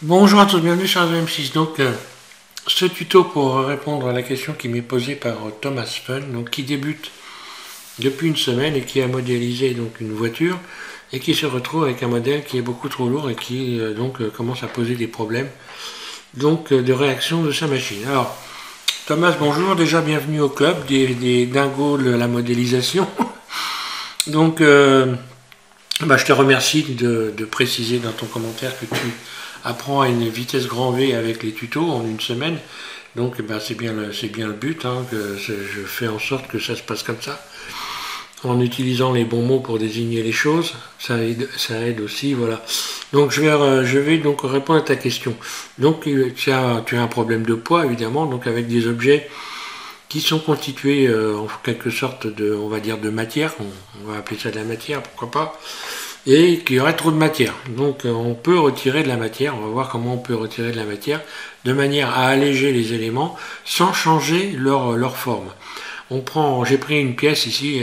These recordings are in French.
Bonjour à tous, bienvenue sur M6. Donc, ce tuto pour répondre à la question qui m'est posée par Thomas Fun, donc qui débute depuis une semaine et qui a modélisé donc une voiture et qui se retrouve avec un modèle qui est beaucoup trop lourd et qui commence à poser des problèmes de réaction de sa machine. Alors, Thomas, bonjour, déjà bienvenue au club des dingos de la modélisation. Donc, je te remercie de préciser dans ton commentaire que tu apprends à une vitesse grand V avec les tutos en une semaine. Donc c'est bien le but, hein, que je fais en sorte que ça se passe comme ça. En utilisant les bons mots pour désigner les choses, ça aide aussi, voilà. Donc je vais donc répondre à ta question. Donc tu as un problème de poids évidemment, donc avec des objets qui sont constitués en quelque sorte on va dire de matière, on va appeler ça de la matière, pourquoi pas, et qu'il y aurait trop de matière. Donc on peut retirer de la matière, on va voir comment on peut retirer de la matière de manière à alléger les éléments sans changer leur forme. J'ai pris une pièce ici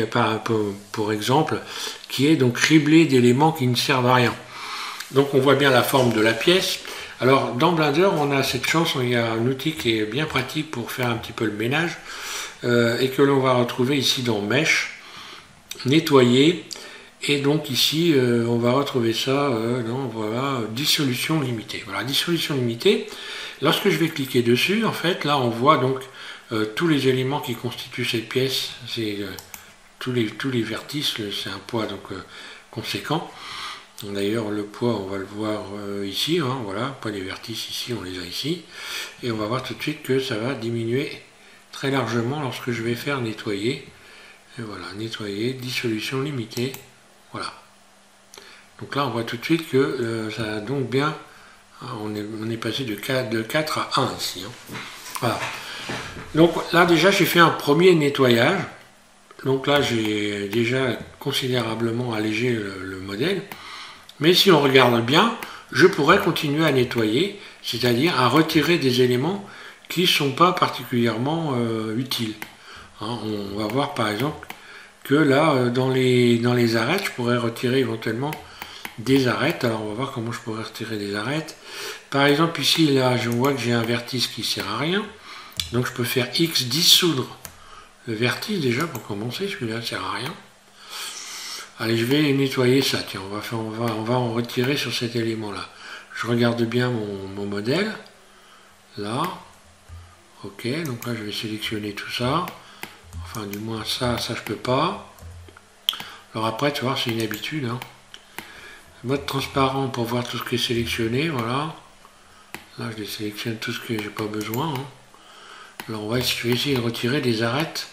pour exemple qui est donc criblée d'éléments qui ne servent à rien. Donc on voit bien la forme de la pièce. Alors dans Blender on a cette chance, il y a un outil qui est bien pratique pour faire un petit peu le ménage et que l'on va retrouver ici dans Mesh, nettoyer. Et donc ici, on va retrouver ça voilà, dissolution limitée. Voilà, dissolution limitée. Lorsque je vais cliquer dessus, en fait, là, on voit donc tous les éléments qui constituent cette pièce. C'est tous les vertices, c'est un poids donc conséquent. D'ailleurs, le poids, on va le voir ici. Hein, voilà, poids des vertices ici, on les a ici. Et on va voir tout de suite que ça va diminuer très largement lorsque je vais faire nettoyer. Et voilà, nettoyer, dissolution limitée. Voilà. Donc là, on voit tout de suite que ça a donc bien... On est passé de 4 à 1 ici. Hein. Voilà. Donc là, déjà, j'ai fait un premier nettoyage. Donc là, j'ai déjà considérablement allégé le modèle. Mais si on regarde bien, je pourrais continuer à nettoyer, c'est-à-dire à retirer des éléments qui ne sont pas particulièrement utiles. Hein, on va voir par exemple que là, dans les arêtes, je pourrais retirer éventuellement des arêtes. Alors on va voir comment je pourrais retirer des arêtes. Par exemple ici, là, je vois que j'ai un vertice qui ne sert à rien. Donc je peux faire X dissoudre le vertice déjà pour commencer, celui-là ne sert à rien. Allez, je vais nettoyer ça, tiens, on va en retirer sur cet élément-là. Je regarde bien mon modèle. Là. Ok, donc là je vais sélectionner tout ça. Enfin, du moins ça je peux pas. Alors après, tu vois, c'est une habitude. Hein. Mode transparent pour voir tout ce qui est sélectionné, voilà. Là, je sélectionne tout ce que j'ai pas besoin. Hein. Alors, je vais essayer de retirer des arêtes.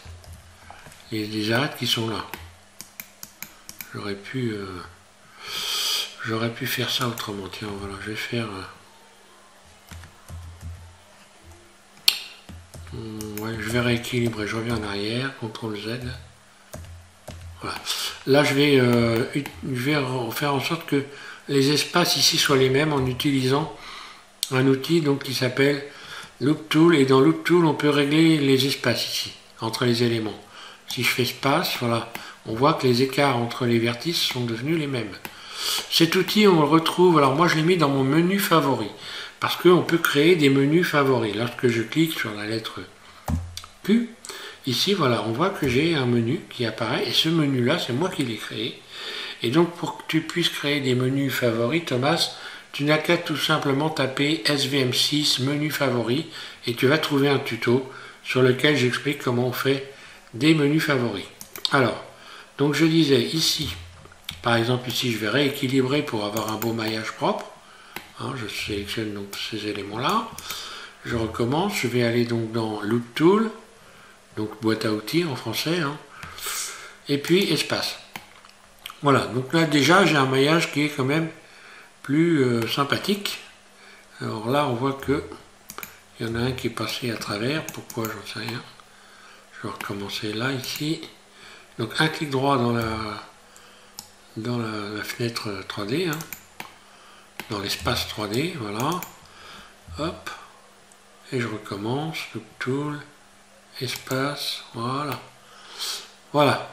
Les arêtes qui sont là. J'aurais pu faire ça autrement. Tiens, voilà, je vais faire... ouais, je vais rééquilibrer. Je reviens en arrière, CTRL Z. Voilà. Là, je vais faire en sorte que les espaces ici soient les mêmes en utilisant un outil donc, qui s'appelle Loop Tool. Et dans Loop Tool, on peut régler les espaces ici, entre les éléments. Si je fais espace, voilà, on voit que les écarts entre les vertices sont devenus les mêmes. Cet outil, on le retrouve, alors moi je l'ai mis dans mon menu favori, parce qu'on peut créer des menus favoris. Lorsque je clique sur la lettre Q, ici, voilà, on voit que j'ai un menu qui apparaît, et ce menu-là, c'est moi qui l'ai créé. Et donc, pour que tu puisses créer des menus favoris, Thomas, tu n'as qu'à tout simplement taper SVM6 menu favoris, et tu vas trouver un tuto sur lequel j'explique comment on fait des menus favoris. Alors, donc je disais ici, par exemple ici, je vais rééquilibrer pour avoir un beau maillage propre. Hein, je sélectionne donc ces éléments-là. Je recommence, je vais aller donc dans Loop Tool, donc boîte à outils en français, hein, et puis espace. Voilà, donc là déjà j'ai un maillage qui est quand même plus sympathique. Alors là on voit que il y en a un qui est passé à travers, pourquoi j'en sais rien. Je vais recommencer là, ici. Donc un clic droit dans la fenêtre 3D, hein, dans l'espace 3D, voilà. Hop, et je recommence, Loop Tool, espace, voilà. Voilà.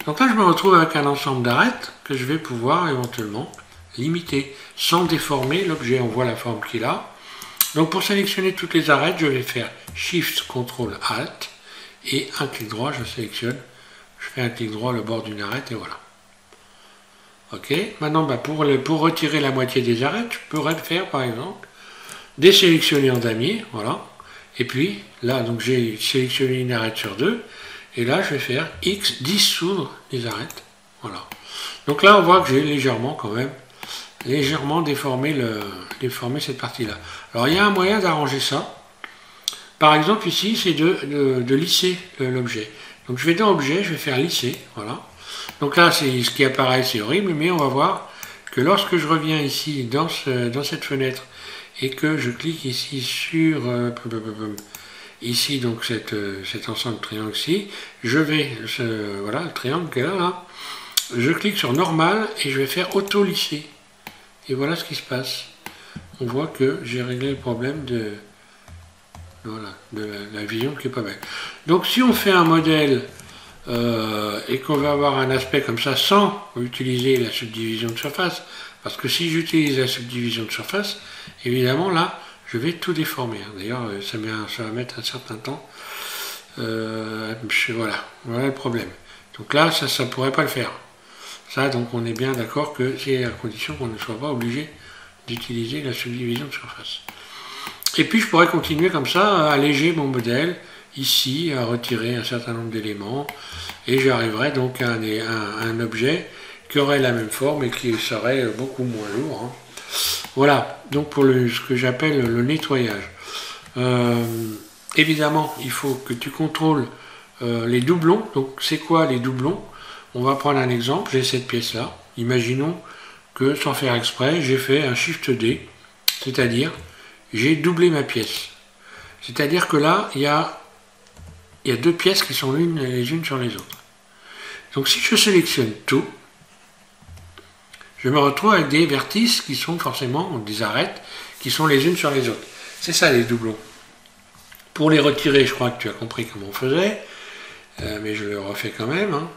Donc là, je me retrouve avec un ensemble d'arêtes que je vais pouvoir éventuellement limité, sans déformer l'objet. On voit la forme qu'il a. Donc pour sélectionner toutes les arêtes, je vais faire Shift, Ctrl, Alt, et un clic droit, je sélectionne, je fais un clic droit le bord d'une arête, et voilà. Ok, maintenant pour retirer la moitié des arêtes, je pourrais faire par exemple, désélectionner en damier, voilà, et puis là, donc j'ai sélectionné une arête sur deux, et là je vais faire X, dissoudre les arêtes, voilà. Donc là on voit que j'ai légèrement quand même, déformé cette partie-là. Alors il y a un moyen d'arranger ça. Par exemple ici, c'est de lisser l'objet. Donc je vais dans Objet, je vais faire lisser, voilà. Donc là, ce qui apparaît, c'est horrible, mais on va voir que lorsque je reviens ici dans cette fenêtre et que je clique ici sur ici donc cet ensemble de triangles ici, je vais voilà le triangle qui est là, je clique sur Normal et je vais faire auto lisser. Et voilà ce qui se passe. On voit que j'ai réglé le problème de la vision qui est pas belle. Donc si on fait un modèle et qu'on va avoir un aspect comme ça sans utiliser la subdivision de surface, parce que si j'utilise la subdivision de surface, évidemment là, je vais tout déformer. D'ailleurs, ça va mettre un certain temps. Voilà le problème. Donc là, ça ne pourrait pas le faire. Ça, donc on est bien d'accord que c'est à condition qu'on ne soit pas obligé d'utiliser la subdivision de surface. Et puis je pourrais continuer comme ça à alléger mon modèle, ici, à retirer un certain nombre d'éléments, et j'arriverai donc à un objet qui aurait la même forme et qui serait beaucoup moins lourd. Hein. Voilà, donc pour ce que j'appelle le nettoyage. Évidemment, il faut que tu contrôles les doublons. Donc c'est quoi les doublons? On va prendre un exemple, j'ai cette pièce-là. Imaginons que sans faire exprès, j'ai fait un Shift D, c'est-à-dire j'ai doublé ma pièce. C'est-à-dire que là, il y a deux pièces qui sont les unes sur les autres. Donc si je sélectionne tout, je me retrouve avec des vertices qui sont forcément des arêtes qui sont les unes sur les autres. C'est ça les doublons. Pour les retirer, je crois que tu as compris comment on faisait, mais je le refais quand même. Hein.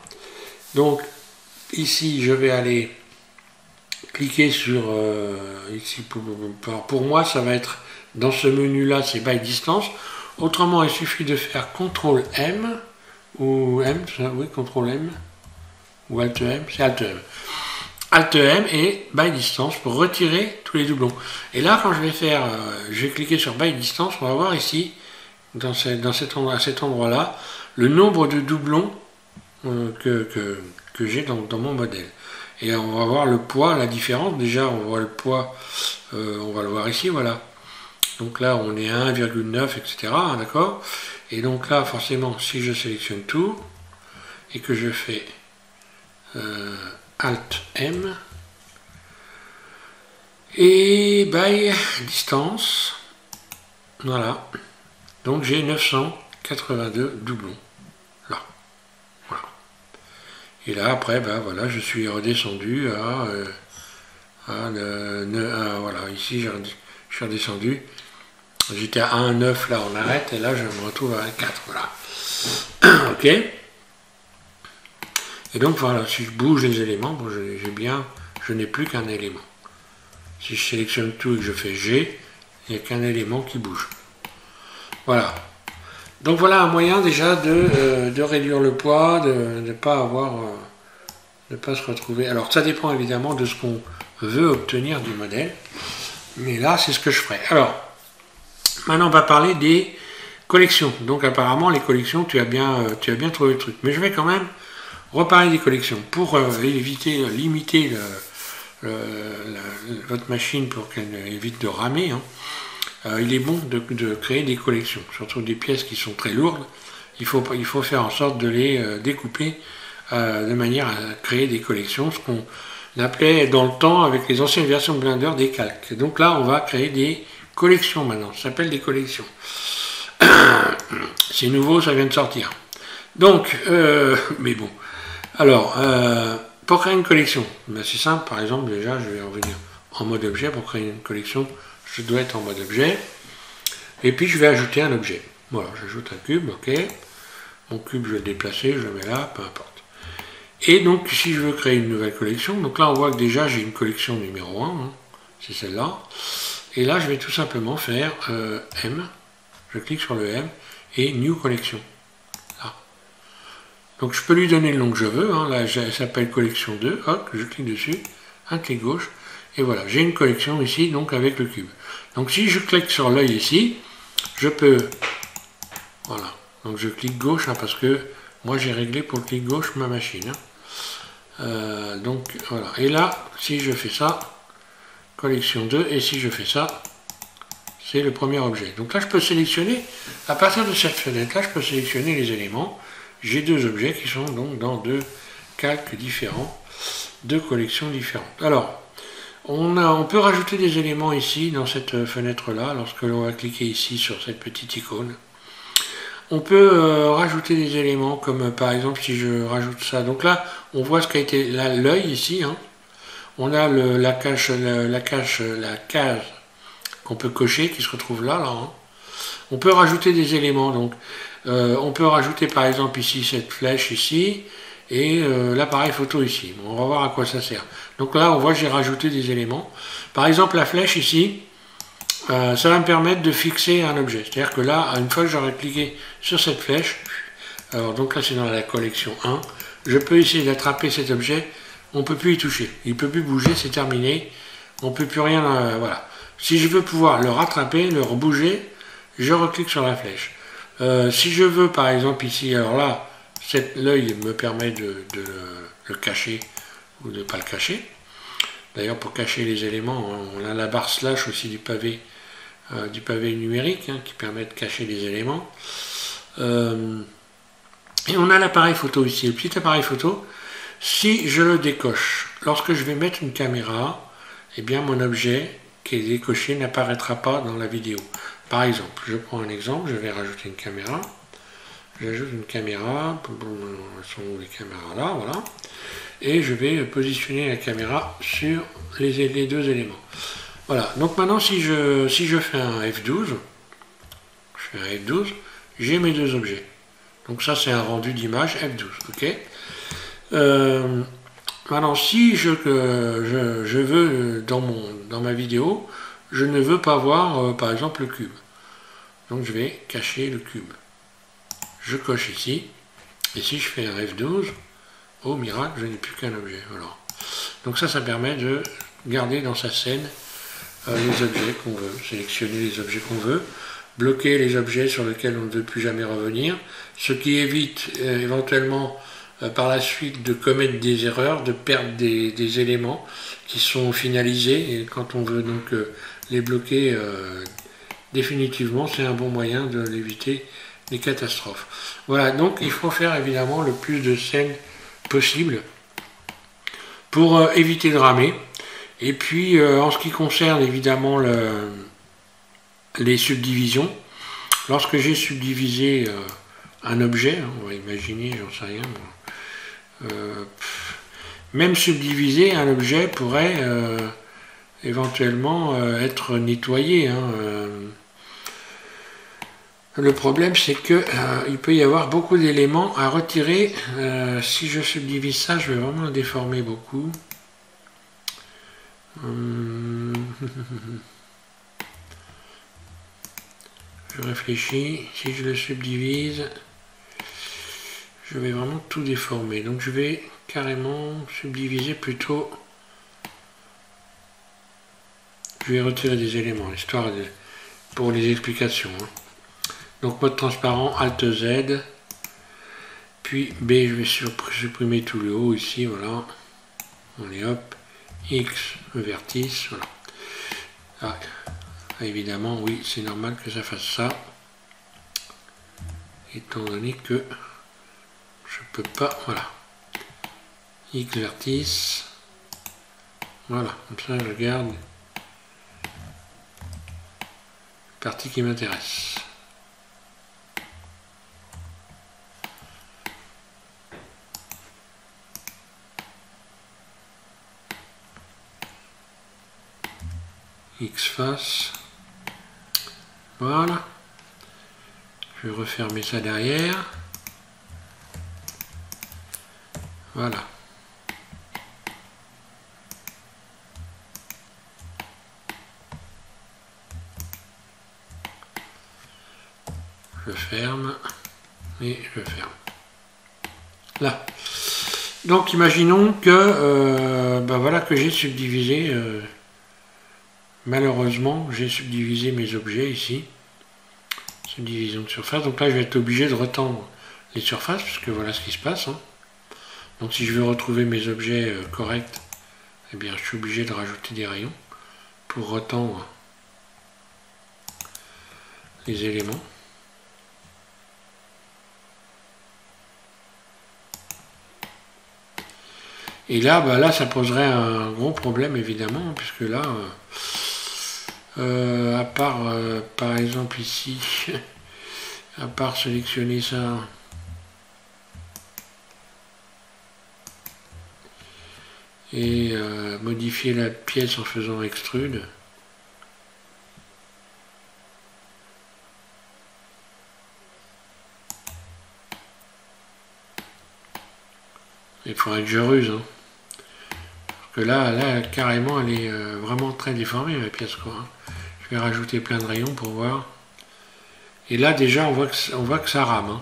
Donc ici, je vais aller cliquer sur ici. Pour moi, ça va être dans ce menu-là, c'est by distance. Autrement, il suffit de faire CTRL M ou M, oui, CTRL M ou Alt M, c'est Alt M. Alt M et by distance pour retirer tous les doublons. Et là, quand je vais cliquer sur by distance, on va voir ici, à cet endroit-là, le nombre de doublons que j'ai dans mon modèle. Et on va voir le poids, la différence. Déjà, on voit le poids, on va le voir ici, voilà. Donc là, on est à 1,9, etc. Hein, d'accord? Et donc là, forcément, si je sélectionne tout et que je fais Alt M et by distance, voilà. Donc j'ai 982 doublons. Là. Voilà. Et là, après, ben voilà, je suis redescendu voilà, ici, je suis redescendu. J'étais à 1,9 là, on arrête, et là, je me retrouve à 4, voilà. Ok. Et donc, voilà, si je bouge les éléments, bon, je n'ai plus qu'un élément. Si je sélectionne tout et que je fais G, il n'y a qu'un élément qui bouge. Voilà. Donc voilà un moyen déjà de réduire le poids, de ne pas se retrouver. Alors ça dépend évidemment de ce qu'on veut obtenir du modèle, mais là c'est ce que je ferai. Alors maintenant on va parler des collections. Donc apparemment les collections, tu as bien trouvé le truc, mais je vais quand même reparler des collections pour limiter votre machine pour qu'elle évite de ramer. Hein. Il est bon de créer des collections, surtout des pièces qui sont très lourdes. Il faut faire en sorte de les découper de manière à créer des collections, ce qu'on appelait dans le temps avec les anciennes versions de Blender des calques. Donc là, on va créer des collections maintenant, ça s'appelle des collections. C'est nouveau, ça vient de sortir. Donc, mais bon. Alors, pour créer une collection, ben c'est simple, par exemple, déjà, je vais revenir en mode objet pour créer une collection. Je dois être en mode objet, et puis je vais ajouter un objet. Voilà, j'ajoute un cube, ok. Mon cube, je vais le déplacer, je le mets là, peu importe. Et donc si je veux créer une nouvelle collection, donc là on voit que déjà j'ai une collection numéro 1, hein, c'est celle-là. Et là je vais tout simplement faire M, je clique sur le M et New Collection. Là. Donc je peux lui donner le nom que je veux, hein, là elle s'appelle collection 2, hop, je clique dessus, un clic gauche, et voilà, j'ai une collection ici donc avec le cube. Donc si je clique sur l'œil ici, je peux, voilà, donc je clique gauche, hein, parce que moi j'ai réglé pour le clic gauche ma machine. Hein. Donc voilà, et là, si je fais ça, collection 2, et si je fais ça, c'est le premier objet. Donc là, je peux sélectionner, à partir de cette fenêtre-là, je peux sélectionner les éléments. J'ai deux objets qui sont donc dans deux calques différents, deux collections différentes. Alors, on peut rajouter des éléments ici, dans cette fenêtre-là, lorsque l'on va cliquer ici sur cette petite icône. On peut rajouter des éléments, comme par exemple si je rajoute ça. Donc là, on voit ce qu'a été l'œil ici. Hein. On a la case qu'on peut cocher, qui se retrouve là. Hein. On peut rajouter des éléments. Donc, on peut rajouter par exemple ici cette flèche ici et l'appareil photo ici. Bon, on va voir à quoi ça sert. Donc là, on voit que j'ai rajouté des éléments. Par exemple, la flèche ici, ça va me permettre de fixer un objet. C'est-à-dire que là, une fois que j'aurai cliqué sur cette flèche, alors donc là c'est dans la collection 1, je peux essayer d'attraper cet objet, on ne peut plus y toucher. Il ne peut plus bouger, c'est terminé. On ne peut plus rien, voilà. Si je veux pouvoir le rattraper, le rebouger, je reclique sur la flèche. Si je veux par exemple ici, alors là, l'œil me permet de le cacher ou de ne pas le cacher. D'ailleurs, pour cacher les éléments, on a la barre slash aussi du pavé numérique, hein, qui permet de cacher les éléments. Et on a l'appareil photo ici, le petit appareil photo. Si je le décoche, lorsque je vais mettre une caméra, eh bien mon objet qui est décoché n'apparaîtra pas dans la vidéo. Par exemple, je prends un exemple, je vais rajouter une caméra. J'ajoute une caméra, sont où les caméras là, voilà. Et je vais positionner la caméra sur les deux éléments. Voilà, donc maintenant si je fais un F12, j'ai mes deux objets. Donc ça c'est un rendu d'image F12, ok. Maintenant si je veux dans ma vidéo, je ne veux pas voir par exemple le cube. Donc je vais cacher le cube. Je coche ici, et si je fais un F12, oh miracle, je n'ai plus qu'un objet. Voilà. Donc ça permet de garder dans sa scène les objets qu'on veut, sélectionner les objets qu'on veut, bloquer les objets sur lesquels on ne veut plus jamais revenir, ce qui évite éventuellement par la suite de commettre des erreurs, de perdre des éléments qui sont finalisés, et quand on veut donc les bloquer définitivement, c'est un bon moyen de l'éviter les catastrophes. Voilà, donc il faut faire évidemment le plus de scènes possible pour éviter de ramer. Et puis en ce qui concerne évidemment les subdivisions, lorsque j'ai subdivisé un objet, hein, on va imaginer, j'en sais rien, même subdiviser un objet pourrait éventuellement être nettoyé. Hein, le problème, c'est que il peut y avoir beaucoup d'éléments à retirer. Si je subdivise ça, je vais vraiment le déformer beaucoup. Je réfléchis. Si je le subdivise, je vais vraiment tout déformer. Donc je vais carrément subdiviser plutôt. Je vais retirer des éléments, histoire pour les explications. Hein. Donc mode transparent, Alt Z, puis B, je vais supprimer tout le haut ici, voilà. Allez hop, X, le vertice, voilà. Ah, évidemment, oui, c'est normal que ça fasse ça, étant donné que je peux pas, voilà. X vertice, voilà, comme ça je garde la partie qui m'intéresse. X face, voilà, je vais refermer ça derrière, voilà, je ferme et je ferme. Là. Donc imaginons que ben voilà que j'ai subdivisé, malheureusement j'ai subdivisé mes objets ici, subdivision de surface, donc là je vais être obligé de retendre les surfaces, puisque voilà ce qui se passe. Hein. Donc si je veux retrouver mes objets corrects, eh bien je suis obligé de rajouter des rayons pour retendre les éléments. Et là, bah là, ça poserait un gros problème, évidemment, puisque là, à part, par exemple, ici, à part sélectionner ça, et modifier la pièce en faisant extrude, il faudrait que je ruse, hein. Que là, carrément, elle est vraiment très déformée, ma pièce, quoi. Je vais rajouter plein de rayons pour voir. Et là, déjà, on voit que ça rame. Hein.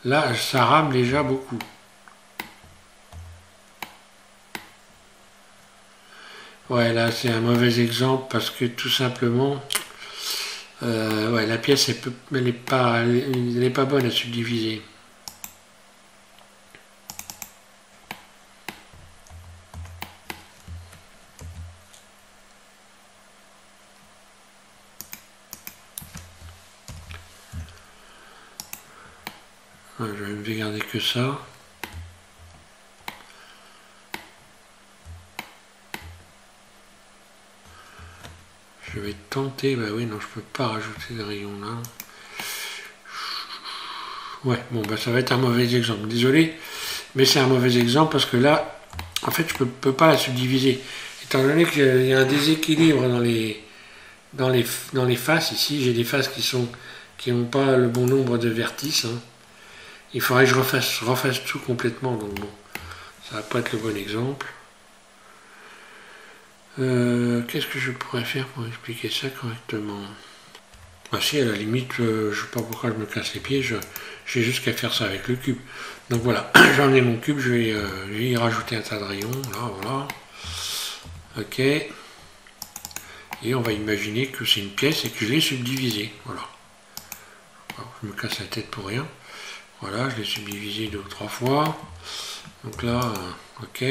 Là, ça rame déjà beaucoup. Ouais, là, c'est un mauvais exemple parce que tout simplement, ouais, la pièce, elle n'est pas bonne à subdiviser. Je vais garder que ça. Je vais tenter, bah oui, non, je peux pas rajouter des rayons là. Ouais, bon, bah ça va être un mauvais exemple. Désolé, mais c'est un mauvais exemple parce que là, en fait, je peux pas la subdiviser. Étant donné qu'il y a un déséquilibre dans les faces, ici, j'ai des faces qui n'ont pas le bon nombre de vertices. Hein. Il faudrait que je refasse tout complètement, donc bon, ça va pas être le bon exemple. Qu'est-ce que je pourrais faire pour expliquer ça correctement? Ah si, à la limite, je sais pas pourquoi je me casse les pieds, j'ai juste qu'à faire ça avec le cube. Donc voilà, j'ai emmené mon cube, je vais y rajouter un tas de rayons, là, voilà. Ok. Et on va imaginer que c'est une pièce et que je l'ai subdivisée, voilà. Je me casse la tête pour rien. Voilà, je l'ai subdivisé 2 ou 3 fois. Donc là, ok.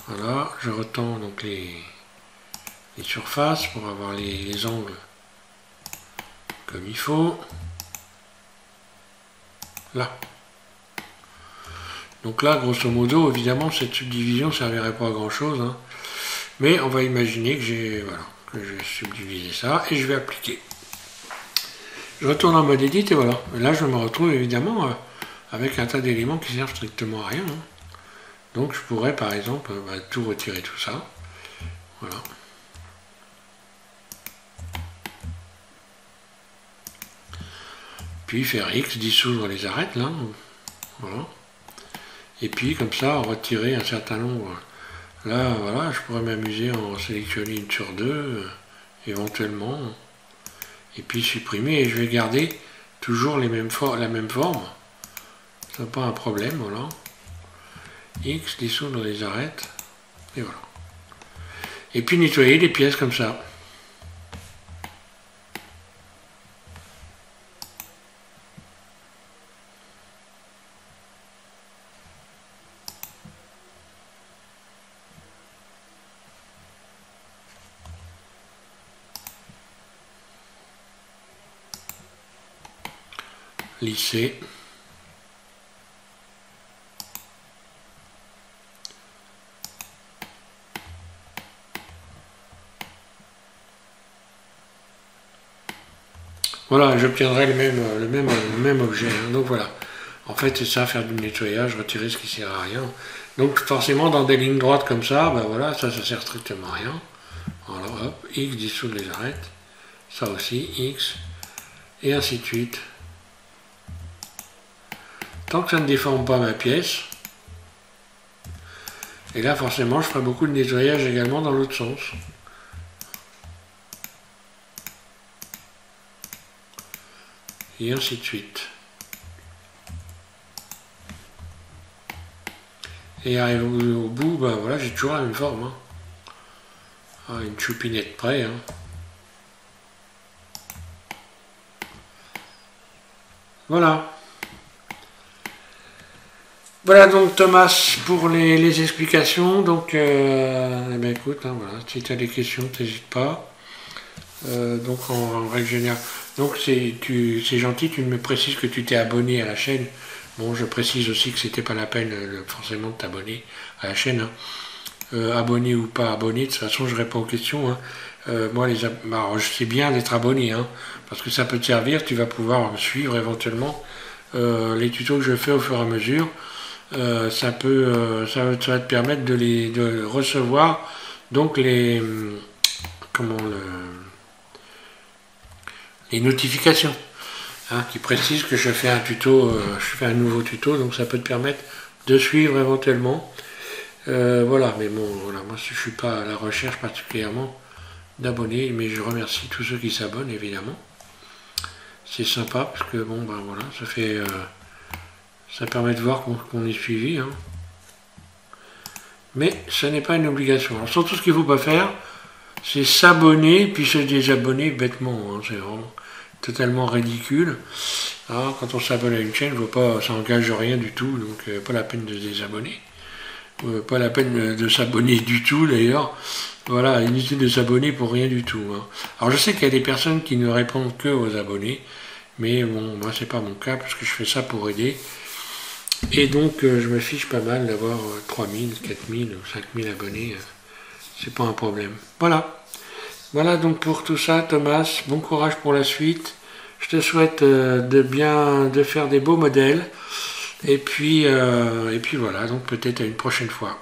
Voilà, je retends donc les surfaces pour avoir les angles comme il faut. Là. Donc là, grosso modo, évidemment, cette subdivision ne servirait pas à grand chose. Hein. Mais on va imaginer que j'ai subdivisé ça et je vais appliquer. Je retourne en mode edit et voilà. Et là, je me retrouve évidemment avec un tas d'éléments qui servent strictement à rien. Hein. Donc je pourrais par exemple tout retirer tout ça. Voilà. Puis faire X, dissoudre les arêtes là. Voilà. Et puis comme ça, retirer un certain nombre. Là, voilà, je pourrais m'amuser à en sélectionner une sur deux, éventuellement. Et puis supprimer et je vais garder toujours la même forme. Ce n'est pas un problème, voilà. X, dissoudre les arêtes, et voilà. Et puis nettoyer les pièces comme ça. Lisser. Voilà, j'obtiendrai le même objet. Hein. Donc voilà. En fait, c'est ça, faire du nettoyage, retirer ce qui sert à rien. Donc forcément, dans des lignes droites comme ça, ben voilà, ça sert strictement à rien. Voilà, hop, X, dissoudre les arêtes. Ça aussi, X, et ainsi de suite. Tant que ça ne déforme pas ma pièce. Et là, forcément, je ferai beaucoup de nettoyage également dans l'autre sens. et ainsi de suite. Et arrivé au bout, ben voilà, j'ai toujours la même forme. Hein. Ah, une choupinette près. Hein. Voilà. Voilà donc Thomas pour les explications. Donc, eh ben, écoute, hein, voilà, si tu as des questions, n'hésite pas. Donc en règle générale, donc c'est gentil, tu me précises que tu t'es abonné à la chaîne. Bon, je précise aussi que c'était pas la peine forcément de t'abonner à la chaîne. Hein. Abonné ou pas abonné, de toute façon je réponds aux questions. Hein. Moi, alors, je sais bien d'être abonné, hein, parce que ça peut te servir, tu vas pouvoir suivre éventuellement les tutos que je fais au fur et à mesure. Ça va te permettre de recevoir donc comment les notifications hein, qui précisent que je fais un tuto, je fais un nouveau tuto, donc ça peut te permettre de suivre éventuellement. Voilà, mais bon, voilà, moi je suis pas à la recherche particulièrement d'abonnés, mais je remercie tous ceux qui s'abonnent évidemment. C'est sympa parce que bon ben voilà, ça permet de voir qu'on est suivi. Hein. Mais ce n'est pas une obligation. Alors surtout ce qu'il ne faut pas faire, c'est s'abonner puis se désabonner bêtement. Hein. C'est vraiment totalement ridicule. Alors, quand on s'abonne à une chaîne, ça n'engage rien du tout, donc pas la peine de se désabonner. Pas la peine de s'abonner du tout d'ailleurs. Voilà, inutile de s'abonner pour rien du tout. Hein. Alors je sais qu'il y a des personnes qui ne répondent que aux abonnés, mais bon, moi c'est pas mon cas parce que je fais ça pour aider. Et donc je me fiche pas mal d'avoir 3000, 4000 ou 5000 abonnés. C'est pas un problème. Voilà. Voilà donc pour tout ça, Thomas. Bon courage pour la suite. Je te souhaite de faire des beaux modèles. Et puis voilà, donc peut-être à une prochaine fois.